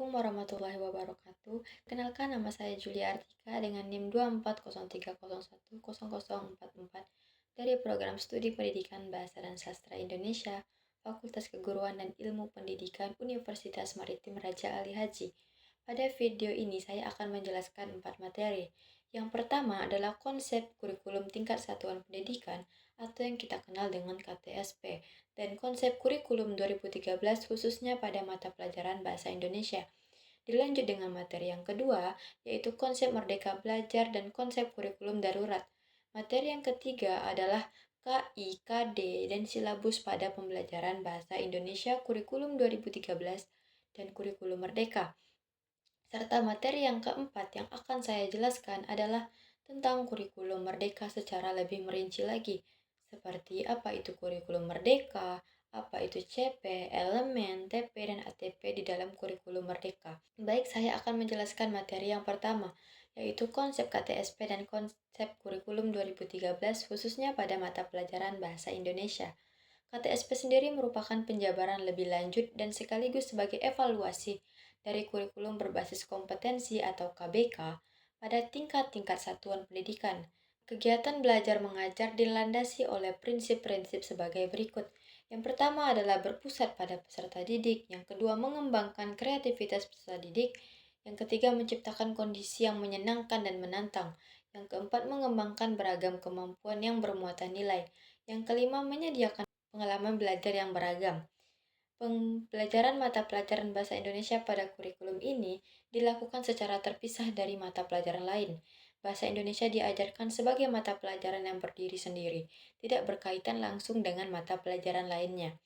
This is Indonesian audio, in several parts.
Assalamualaikum warahmatullahi wabarakatuh. Kenalkan nama saya Julia Artika dengan NIM 24030100044 dari Program Studi Pendidikan Bahasa dan Sastra Indonesia, Fakultas Keguruan dan Ilmu Pendidikan Universitas Maritim Raja Ali Haji. Pada video ini saya akan menjelaskan 4 materi. Yang pertama adalah konsep kurikulum tingkat satuan pendidikan atau yang kita kenal dengan KTSP dan konsep kurikulum 2013 khususnya pada mata pelajaran Bahasa Indonesia. Dilanjut dengan materi yang kedua, yaitu konsep Merdeka Belajar dan konsep kurikulum darurat. Materi yang ketiga adalah KI, KD, dan silabus pada pembelajaran Bahasa Indonesia kurikulum 2013 dan kurikulum Merdeka. Serta materi yang keempat yang akan saya jelaskan adalah tentang kurikulum merdeka secara lebih merinci lagi, seperti apa itu kurikulum merdeka, apa itu CP, elemen, TP, dan ATP di dalam kurikulum merdeka. Baik, saya akan menjelaskan materi yang pertama, yaitu konsep KTSP dan konsep kurikulum 2013 khususnya pada mata pelajaran Bahasa Indonesia. KTSP sendiri merupakan penjabaran lebih lanjut dan sekaligus sebagai evaluasi dari kurikulum berbasis kompetensi atau KBK pada tingkat-tingkat satuan pendidikan. Kegiatan belajar mengajar dilandasi oleh prinsip-prinsip sebagai berikut. Yang pertama adalah berpusat pada peserta didik, yang kedua mengembangkan kreativitas peserta didik, yang ketiga menciptakan kondisi yang menyenangkan dan menantang, yang keempat mengembangkan beragam kemampuan yang bermuatan nilai, yang kelima menyediakan pengalaman belajar yang beragam. Pembelajaran mata pelajaran Bahasa Indonesia pada kurikulum ini dilakukan secara terpisah dari mata pelajaran lain. Bahasa Indonesia diajarkan sebagai mata pelajaran yang berdiri sendiri, tidak berkaitan langsung dengan mata pelajaran lainnya.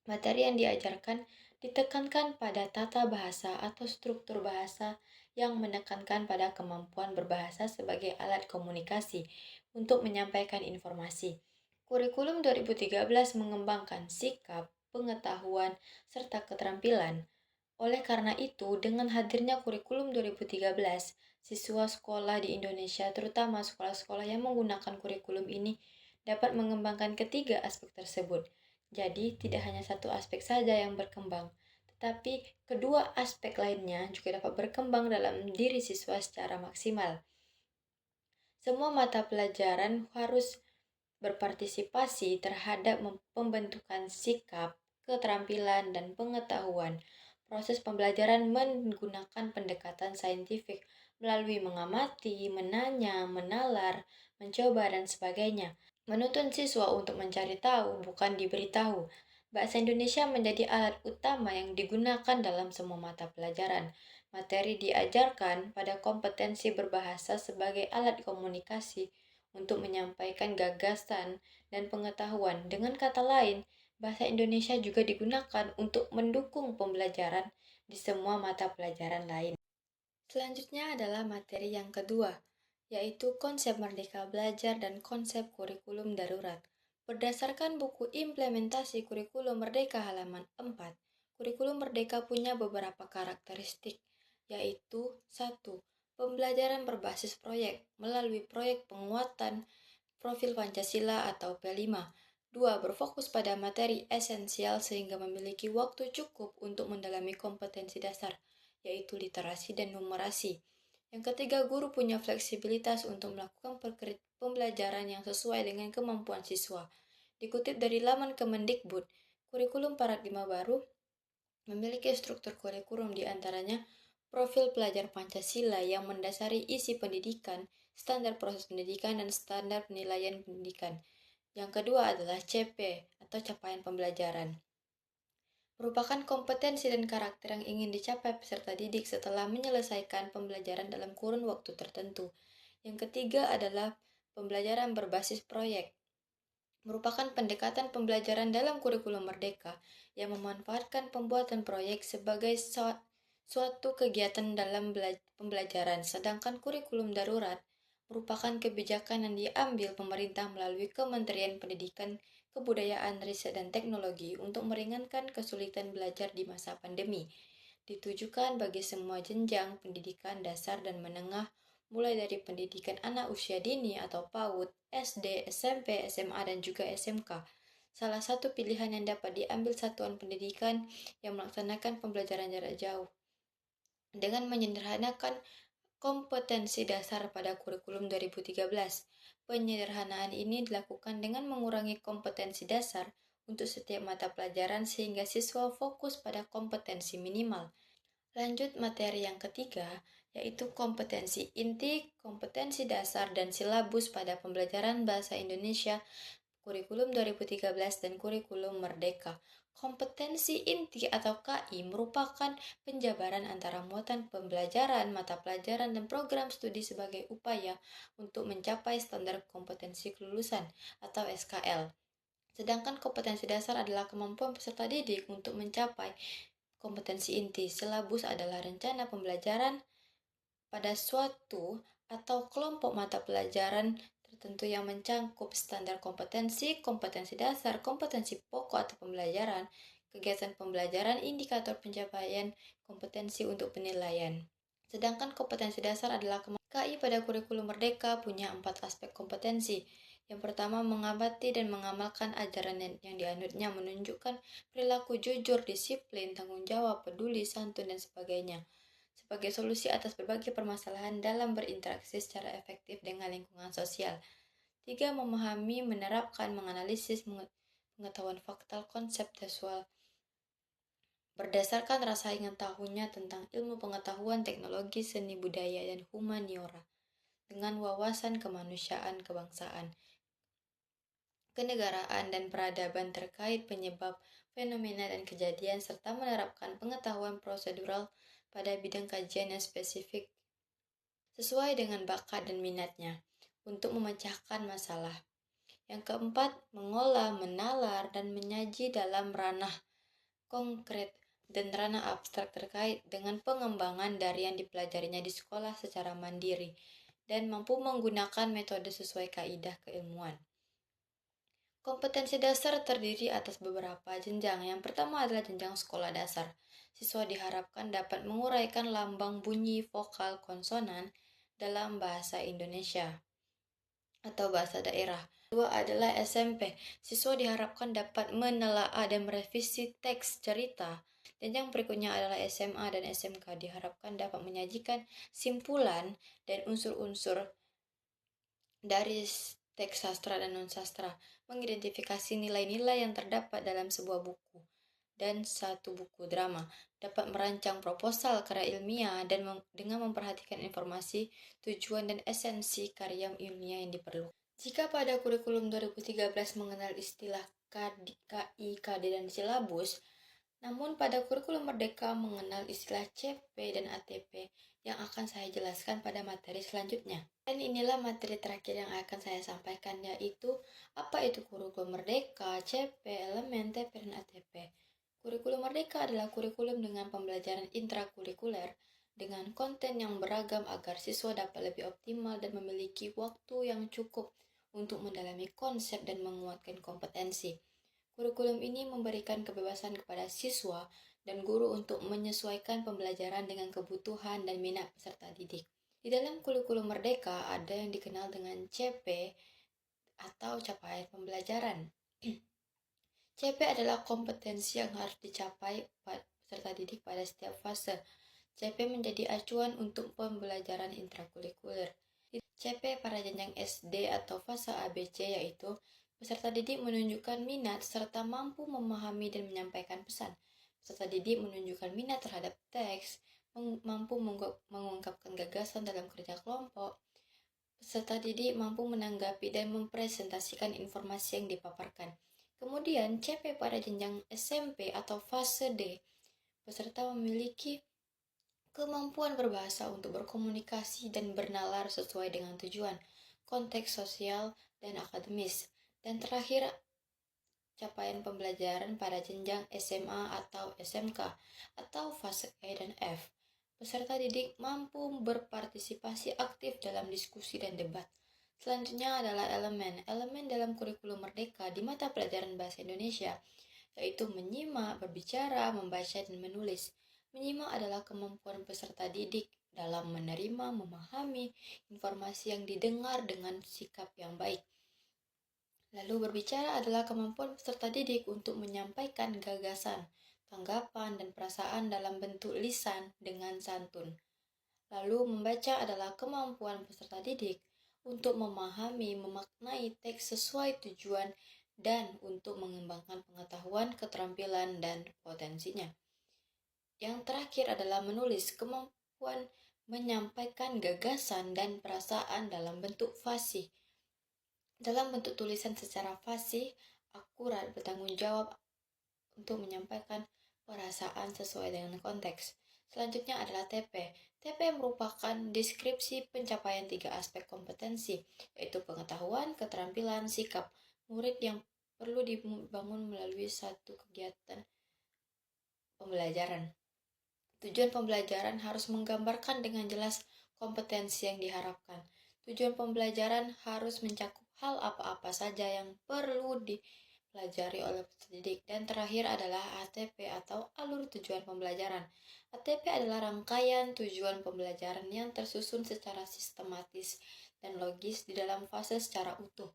Materi yang diajarkan ditekankan pada tata bahasa atau struktur bahasa yang menekankan pada kemampuan berbahasa sebagai alat komunikasi untuk menyampaikan informasi. Kurikulum 2013 mengembangkan sikap, pengetahuan, serta keterampilan. Oleh karena itu, dengan hadirnya kurikulum 2013, siswa sekolah di Indonesia, terutama sekolah-sekolah yang menggunakan kurikulum ini, dapat mengembangkan ketiga aspek tersebut. Jadi, tidak hanya satu aspek saja yang berkembang, tetapi kedua aspek lainnya juga dapat berkembang dalam diri siswa secara maksimal. Semua mata pelajaran harus berpartisipasi terhadap pembentukan sikap, keterampilan, dan pengetahuan. Proses pembelajaran menggunakan pendekatan saintifik melalui mengamati, menanya, menalar, mencoba, dan sebagainya. Menuntun siswa untuk mencari tahu, bukan diberitahu. Bahasa Indonesia menjadi alat utama yang digunakan dalam semua mata pelajaran. Materi diajarkan pada kompetensi berbahasa sebagai alat komunikasi untuk menyampaikan gagasan dan pengetahuan. Dengan kata lain, bahasa Indonesia juga digunakan untuk mendukung pembelajaran di semua mata pelajaran lain. Selanjutnya adalah materi yang kedua, yaitu konsep Merdeka Belajar dan konsep kurikulum darurat. Berdasarkan buku implementasi kurikulum Merdeka halaman 4, kurikulum Merdeka punya beberapa karakteristik, yaitu 1. Pembelajaran berbasis proyek melalui proyek penguatan profil Pancasila atau P5. 2. Berfokus pada materi esensial sehingga memiliki waktu cukup untuk mendalami kompetensi dasar, yaitu literasi dan numerasi. Yang ketiga, guru punya fleksibilitas untuk melakukan pembelajaran yang sesuai dengan kemampuan siswa. Dikutip dari laman Kemendikbud, kurikulum paradigma baru memiliki struktur kurikulum diantaranya profil pelajar Pancasila yang mendasari isi pendidikan, standar proses pendidikan, dan standar penilaian pendidikan. Yang kedua adalah CP atau capaian pembelajaran. Merupakan kompetensi dan karakter yang ingin dicapai peserta didik setelah menyelesaikan pembelajaran dalam kurun waktu tertentu. Yang ketiga adalah pembelajaran berbasis proyek. Merupakan pendekatan pembelajaran dalam kurikulum Merdeka yang memanfaatkan pembuatan proyek sebagai suatu kegiatan dalam pembelajaran, sedangkan kurikulum darurat merupakan kebijakan yang diambil pemerintah melalui Kementerian Pendidikan, Kebudayaan, Riset, dan Teknologi untuk meringankan kesulitan belajar di masa pandemi. Ditujukan bagi semua jenjang pendidikan dasar dan menengah, mulai dari pendidikan anak usia dini atau PAUD, SD, SMP, SMA, dan juga SMK. Salah satu pilihan yang dapat diambil satuan pendidikan yang melaksanakan pembelajaran jarak jauh. dengan menyederhanakan kompetensi dasar pada kurikulum 2013. Penyederhanaan ini dilakukan dengan mengurangi kompetensi dasar untuk setiap mata pelajaran sehingga siswa fokus pada kompetensi minimal. Lanjut materi yang ketiga, yaitu kompetensi inti, kompetensi dasar, dan silabus pada pembelajaran bahasa Indonesia kurikulum 2013 dan kurikulum Merdeka. Kompetensi inti atau KI merupakan penjabaran antara muatan pembelajaran, mata pelajaran, dan program studi sebagai upaya untuk mencapai standar kompetensi kelulusan atau SKL. Sedangkan kompetensi dasar adalah kemampuan peserta didik untuk mencapai kompetensi inti. Silabus adalah rencana pembelajaran pada suatu atau kelompok mata pelajaran tertentu yang mencangkup standar kompetensi, kompetensi dasar, kompetensi pokok atau pembelajaran, kegiatan pembelajaran, indikator pencapaian kompetensi untuk penilaian. Sedangkan kompetensi dasar adalah KI pada kurikulum Merdeka punya 4 aspek kompetensi. Yang pertama, mengamati dan mengamalkan ajaran yang dianutnya menunjukkan perilaku jujur, disiplin, tanggung jawab, peduli, santun, dan sebagainya sebagai solusi atas berbagai permasalahan dalam berinteraksi secara efektif dengan lingkungan sosial. 3. Memahami, menerapkan, menganalisis pengetahuan faktual konseptual berdasarkan rasa ingin tahunya tentang ilmu pengetahuan, teknologi, seni budaya, dan humaniora dengan wawasan kemanusiaan, kebangsaan, kenegaraan, dan peradaban terkait penyebab, fenomena, dan kejadian, serta menerapkan pengetahuan prosedural pada bidang kajian yang spesifik sesuai dengan bakat dan minatnya untuk memecahkan masalah. Yang keempat, mengolah, menalar, dan menyaji dalam ranah konkret dan ranah abstrak terkait dengan pengembangan dari yang dipelajarinya di sekolah secara mandiri dan mampu menggunakan metode sesuai kaidah keilmuan. Kompetensi dasar terdiri atas beberapa jenjang. Yang pertama adalah jenjang sekolah dasar. Siswa diharapkan dapat menguraikan lambang bunyi vokal konsonan dalam bahasa Indonesia atau bahasa daerah. Kedua adalah SMP. Siswa diharapkan dapat menelaah dan merevisi teks cerita. Dan yang berikutnya adalah SMA dan SMK diharapkan dapat menyajikan simpulan dan unsur-unsur dari teks sastra dan non-sastra, mengidentifikasi nilai-nilai yang terdapat dalam sebuah buku dan satu buku drama, dapat merancang proposal karya ilmiah dan dengan memperhatikan informasi, tujuan, dan esensi karya ilmiah yang diperlukan. Jika pada kurikulum 2013 mengenal istilah KI, KD, dan silabus, namun pada kurikulum Merdeka mengenal istilah CP dan ATP yang akan saya jelaskan pada materi selanjutnya. Dan inilah materi terakhir yang akan saya sampaikan, yaitu apa itu kurikulum Merdeka, CP, elemen, TP, dan ATP. Kurikulum Merdeka adalah kurikulum dengan pembelajaran intrakurikuler dengan konten yang beragam agar siswa dapat lebih optimal dan memiliki waktu yang cukup untuk mendalami konsep dan menguatkan kompetensi. Kurikulum ini memberikan kebebasan kepada siswa dan guru untuk menyesuaikan pembelajaran dengan kebutuhan dan minat peserta didik. Di dalam kurikulum Merdeka ada yang dikenal dengan CP atau capaian pembelajaran. CP adalah kompetensi yang harus dicapai peserta didik pada setiap fase. CP menjadi acuan untuk pembelajaran intrakurikuler. CP pada jenjang SD atau fase ABC yaitu peserta didik menunjukkan minat serta mampu memahami dan menyampaikan pesan. Peserta didik menunjukkan minat terhadap teks, mampu mengungkapkan gagasan dalam kerja kelompok. Peserta didik mampu menanggapi dan mempresentasikan informasi yang dipaparkan. Kemudian CP pada jenjang SMP atau fase D, peserta memiliki kemampuan berbahasa untuk berkomunikasi dan bernalar sesuai dengan tujuan, konteks sosial, dan akademis. Dan terakhir, capaian pembelajaran pada jenjang SMA atau SMK atau fase E dan F. Peserta didik mampu berpartisipasi aktif dalam diskusi dan debat. Selanjutnya adalah elemen. Elemen dalam kurikulum Merdeka di mata pelajaran bahasa Indonesia, yaitu menyimak, berbicara, membaca, dan menulis. Menyimak adalah kemampuan peserta didik dalam menerima, memahami informasi yang didengar dengan sikap yang baik. Lalu berbicara adalah kemampuan peserta didik untuk menyampaikan gagasan, tanggapan, dan perasaan dalam bentuk lisan dengan santun. Lalu membaca adalah kemampuan peserta didik untuk memahami, memaknai teks sesuai tujuan, dan untuk mengembangkan pengetahuan, keterampilan, dan potensinya. Yang terakhir adalah menulis, kemampuan menyampaikan gagasan dan perasaan dalam bentuk fasih. Dalam bentuk tulisan secara fasih, akurat, bertanggung jawab untuk menyampaikan perasaan sesuai dengan konteks. Selanjutnya adalah TP. TP merupakan deskripsi pencapaian 3 aspek kompetensi, yaitu pengetahuan, keterampilan, sikap murid yang perlu dibangun melalui satu kegiatan pembelajaran. Tujuan pembelajaran harus menggambarkan dengan jelas kompetensi yang diharapkan. Tujuan pembelajaran harus mencakup hal apa-apa saja yang perlu dipelajari oleh peserta didik. Dan terakhir adalah ATP atau alur tujuan pembelajaran. ATP adalah rangkaian tujuan pembelajaran yang tersusun secara sistematis dan logis di dalam fase secara utuh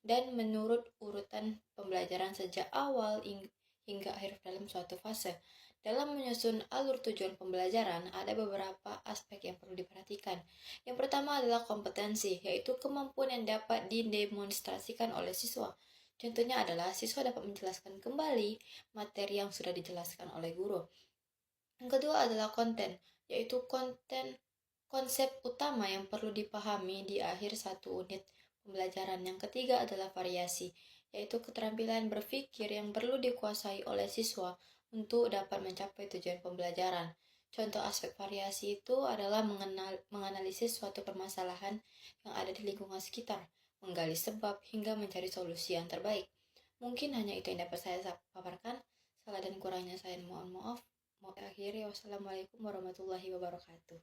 dan menurut urutan pembelajaran sejak awal hingga akhir dalam suatu fase. Dalam menyusun alur tujuan pembelajaran, ada beberapa aspek yang perlu diperhatikan. Yang pertama adalah kompetensi, yaitu kemampuan yang dapat didemonstrasikan oleh siswa. Contohnya adalah siswa dapat menjelaskan kembali materi yang sudah dijelaskan oleh guru. Yang kedua adalah konten, yaitu konsep utama yang perlu dipahami di akhir satu unit pembelajaran. Yang ketiga adalah variasi, yaitu keterampilan berpikir yang perlu dikuasai oleh siswa untuk dapat mencapai tujuan pembelajaran. Contoh aspek variasi itu adalah menganalisis suatu permasalahan yang ada di lingkungan sekitar, menggali sebab, hingga mencari solusi yang terbaik. Mungkin hanya itu yang dapat saya paparkan. Salah dan kurangnya saya mohon maaf. Mau akhiri, wassalamualaikum warahmatullahi wabarakatuh.